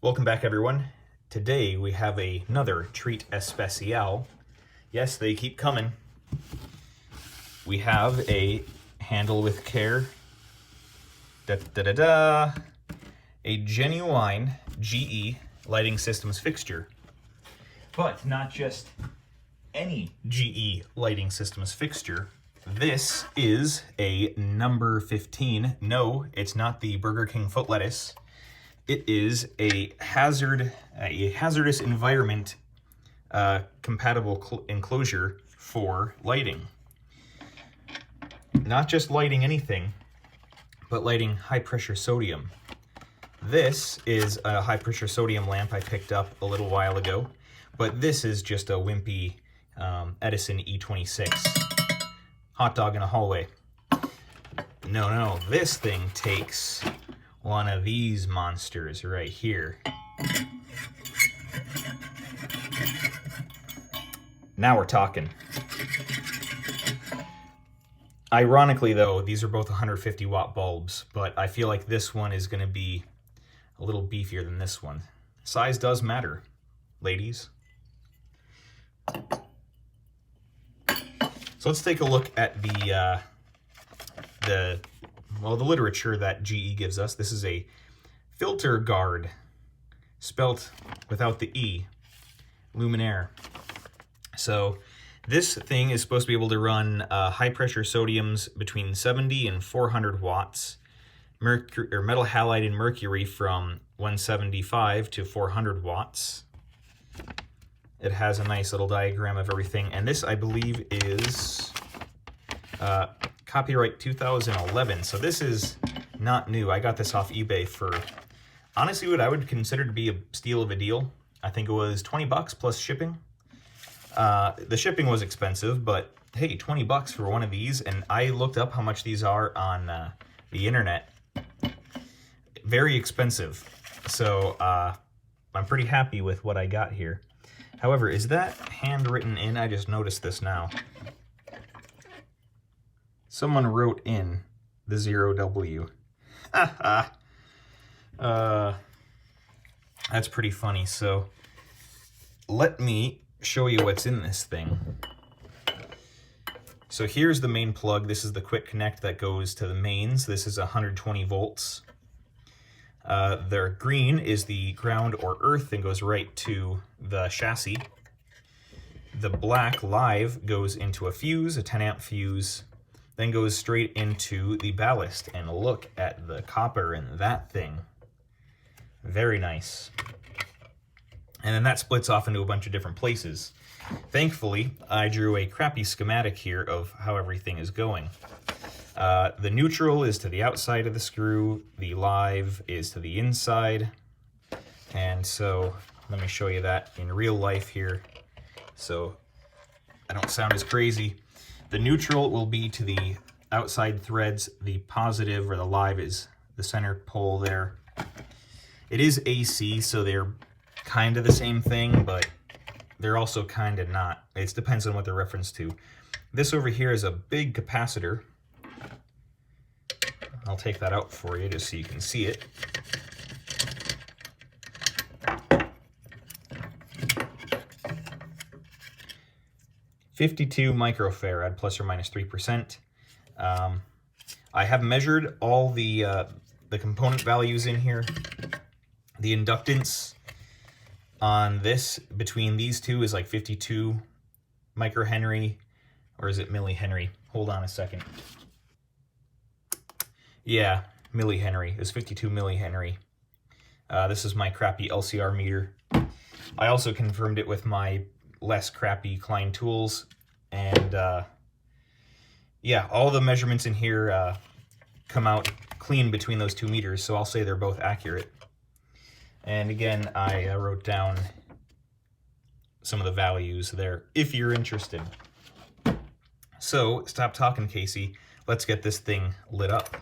Welcome back, everyone. Today we have another treat especial. Yes, they keep coming. We have a handle with care. A genuine GE lighting systems fixture. But not just any GE lighting systems fixture. This is a number 15. No, it's not the Burger King foot lettuce. It is a hazardous environment compatible enclosure for lighting. Not just lighting anything, but lighting high pressure sodium. This is a high pressure sodium lamp I picked up a little while ago, but this is just a wimpy Edison E26 hot dog in a hallway. No, this thing takes one of these monsters right here. Now we're talking. Ironically though, these are both 150 watt bulbs, but I feel like this one is going to be a little beefier than this one. Size does matter, ladies. So let's take a look at the literature that GE gives us. This is a filter guard, spelt without the E, luminaire. So this thing is supposed to be able to run high pressure sodiums between 70 and 400 watts, mercury or metal halide and mercury from 175 to 400 watts. It has a nice little diagram of everything, and this I believe is copyright 2011, so this is not new. I got this off eBay for honestly what I would consider to be a steal of a deal. I think it was 20 bucks plus shipping. The shipping was expensive, but hey, 20 bucks for one of these, and I looked up how much these are on the internet. Very expensive, so I'm pretty happy with what I got here. However, is that handwritten in? I just noticed this now. Someone wrote in the 0W. That's pretty funny. So let me show you what's in this thing. So here's the main plug. This is the quick connect that goes to the mains. This is 120 volts. The green is the ground or earth and goes right to the chassis. The black live goes into a fuse, a 10 amp fuse, then goes straight into the ballast. And look at the copper in that thing. Very nice. And then that splits off into a bunch of different places. Thankfully, I drew a crappy schematic here of how everything is going. The neutral is to the outside of the screw, the live is to the inside, and so let me show you that in real life here so I don't sound as crazy. The neutral will be to the outside threads, the positive or the live is the center pole there. It is AC, so they're kind of the same thing, but they're also kind of not. It depends on what they're referenced to. This over here is a big capacitor. I'll take that out for you just so you can see it. .52 microfarad, plus or minus 3%. I have measured all the component values in here. The inductance on this between these two is like 52 microhenry, or is it millihenry? Hold on a second. Yeah, millihenry. It's 52 millihenry. This is my crappy LCR meter. I also confirmed it with my less crappy Klein tools, and yeah, all the measurements in here come out clean between those two meters, so I'll say they're both accurate. And again, I wrote down some of the values there if you're interested. So stop talking, Casey. Let's get this thing lit up.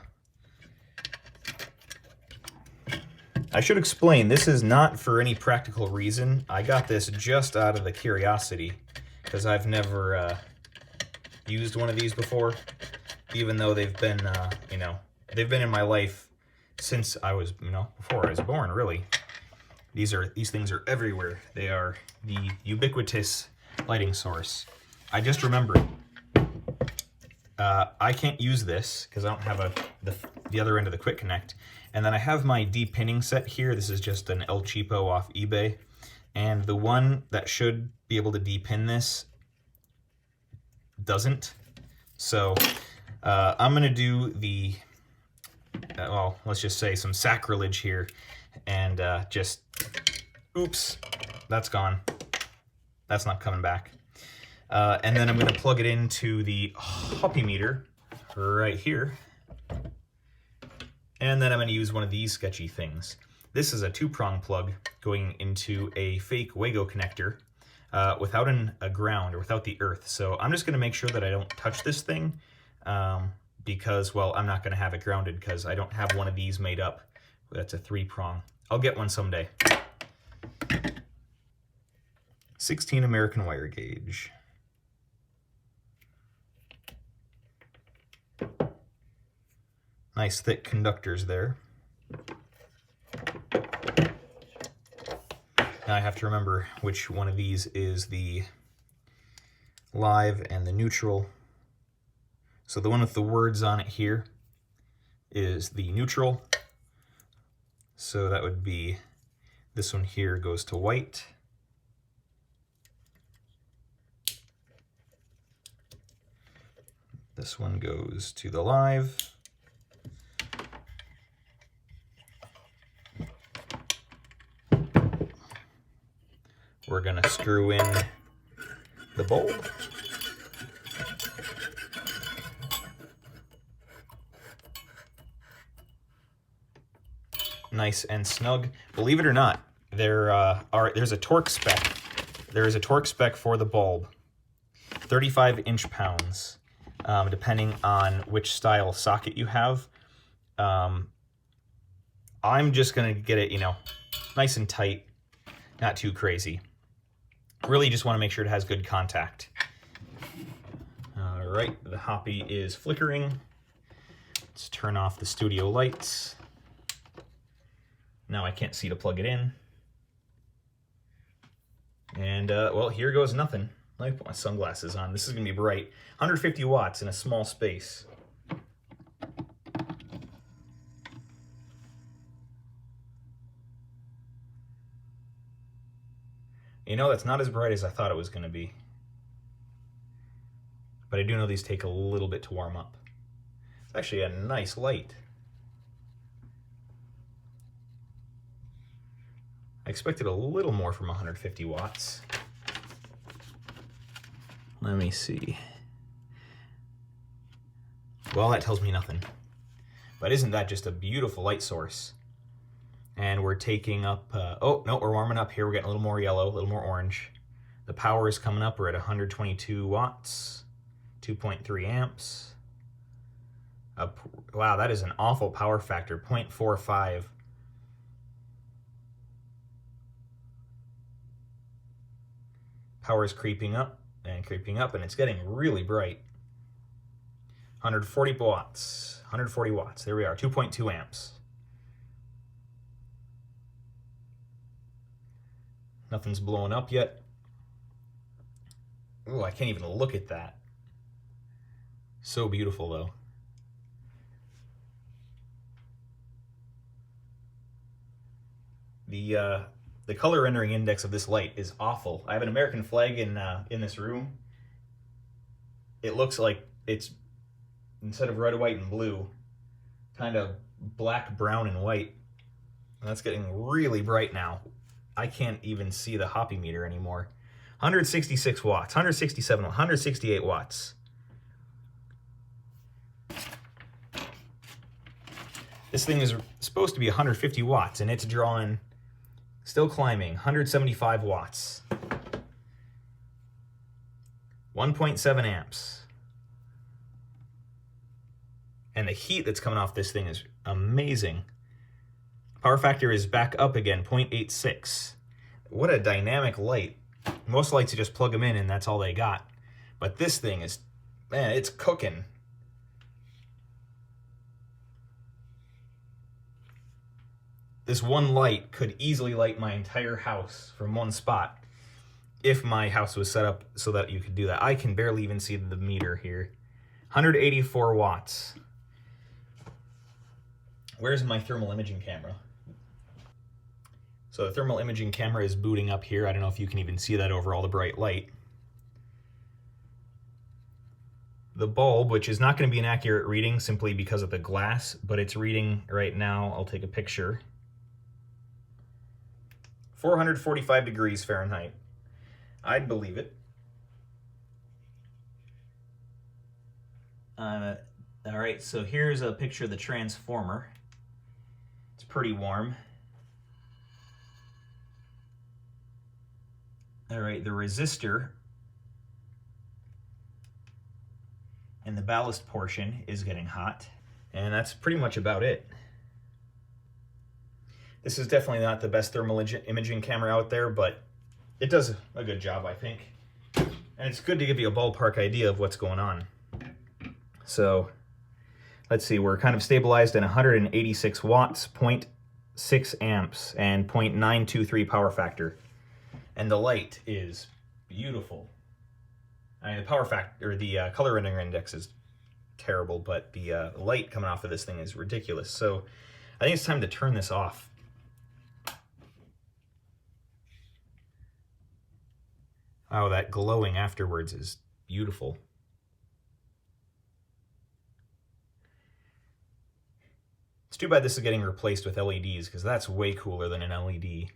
I should explain, this is not for any practical reason. I got this just out of the curiosity, because I've never used one of these before, even though they've been, they've been in my life since I was, before I was born, really. These things are everywhere. They are the ubiquitous lighting source. I just remembered I can't use this because I don't have the other end of the quick connect. And then I have my de-pinning set here. This is just an El Cheapo off eBay. And the one that should be able to de-pin this doesn't. So I'm going to do the, well, let's just say some sacrilege here. And just, oops, that's gone. That's not coming back. And then I'm going to plug it into the hoppy meter right here. And then I'm going to use one of these sketchy things. This is a 2-prong plug going into a fake Wago connector without a ground or without the earth. So I'm just going to make sure that I don't touch this thing because, well, I'm not going to have it grounded because I don't have one of these made up. That's a 3-prong. I'll get one someday. 16 American wire gauge. Nice thick conductors there. Now I have to remember which one of these is the live and the neutral. So the one with the words on it here is the neutral. So that would be, this one here goes to white. This one goes to the live. We're going to screw in the bulb. Nice and snug. Believe it or not, there's a torque spec. There is a torque spec for the bulb. 35 inch-pounds, depending on which style socket you have. I'm just going to get it, nice and tight, not too crazy. Really just want to make sure it has good contact. All right, the hoppy is flickering. Let's turn off the studio lights. Now I can't see to plug it in. And, well, here goes nothing. Let me put my sunglasses on. This is going to be bright. 150 watts in a small space. That's not as bright as I thought it was going to be. But I do know these take a little bit to warm up. It's actually a nice light. I expected a little more from 150 watts. Let me see. Well, that tells me nothing. But isn't that just a beautiful light source? And we're taking up, oh, no, we're warming up here. We're getting a little more yellow, a little more orange. The power is coming up. We're at 122 watts, 2.3 amps. Wow, that is an awful power factor, 0.45. Power is creeping up, and it's getting really bright. 140 watts, 140 watts. There we are, 2.2 amps. Nothing's blowing up yet. Oh, I can't even look at that. So beautiful, though. The color rendering index of this light is awful. I have an American flag in this room. It looks like it's, instead of red, white, and blue, kind of black, brown, and white. And that's getting really bright now. I can't even see the hoppy meter anymore. 166 watts, 167, 168 watts. This thing is supposed to be 150 watts, and it's drawing, still climbing, 175 watts. 1.7 amps. And the heat that's coming off this thing is amazing. Power factor is back up again, 0.86. What a dynamic light. Most lights you just plug them in and that's all they got. But this thing is, man, it's cooking. this one light could easily light my entire house from one spot if my house was set up so that you could do that. I can barely even see the meter here. 184 watts. Where's my thermal imaging camera? So the thermal imaging camera is booting up here. I don't know if you can even see that over all the bright light. The bulb, which is not going to be an accurate reading simply because of the glass, but it's reading right now. I'll take a picture. 445 degrees Fahrenheit. I'd believe it. All right, so here's a picture of the transformer. It's pretty warm. All right, the resistor and the ballast portion is getting hot, and that's pretty much about it. This is definitely not the best thermal imaging camera out there, but it does a good job, I think. And it's good to give you a ballpark idea of what's going on. So let's see, we're kind of stabilized at 186 watts, 0.6 amps, and 0.923 power factor. And the light is beautiful. I mean, the power factor, or the color rendering index is terrible, but the light coming off of this thing is ridiculous. So I think it's time to turn this off. Oh, that glowing afterwards is beautiful. It's too bad this is getting replaced with LEDs, because that's way cooler than an LED.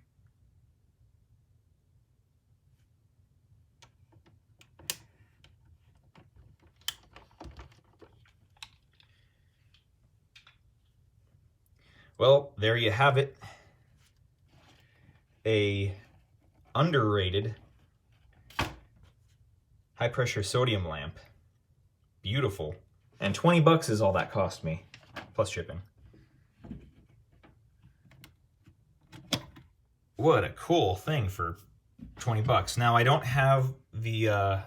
Well, there you have it. A underrated high pressure sodium lamp. Beautiful. And 20 bucks is all that cost me, plus shipping. What a cool thing for 20 bucks. Now, I don't have the, I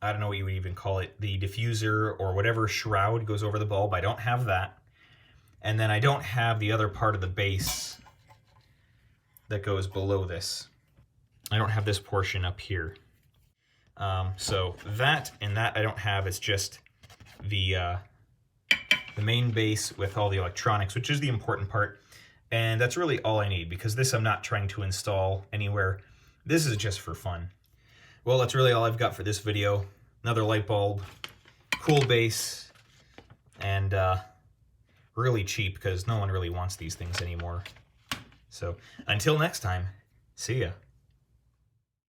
don't know what you would even call it, the diffuser or whatever shroud goes over the bulb. I don't have that. And then I don't have the other part of the base that goes below this. I don't have this portion up here. So that and that I don't have. It's just the main base with all the electronics, which is the important part. And that's really all I need, because this I'm not trying to install anywhere. This is just for fun. Well, that's really all I've got for this video. Another light bulb, cool base, and really cheap, because no one really wants these things anymore. So until next time, see ya.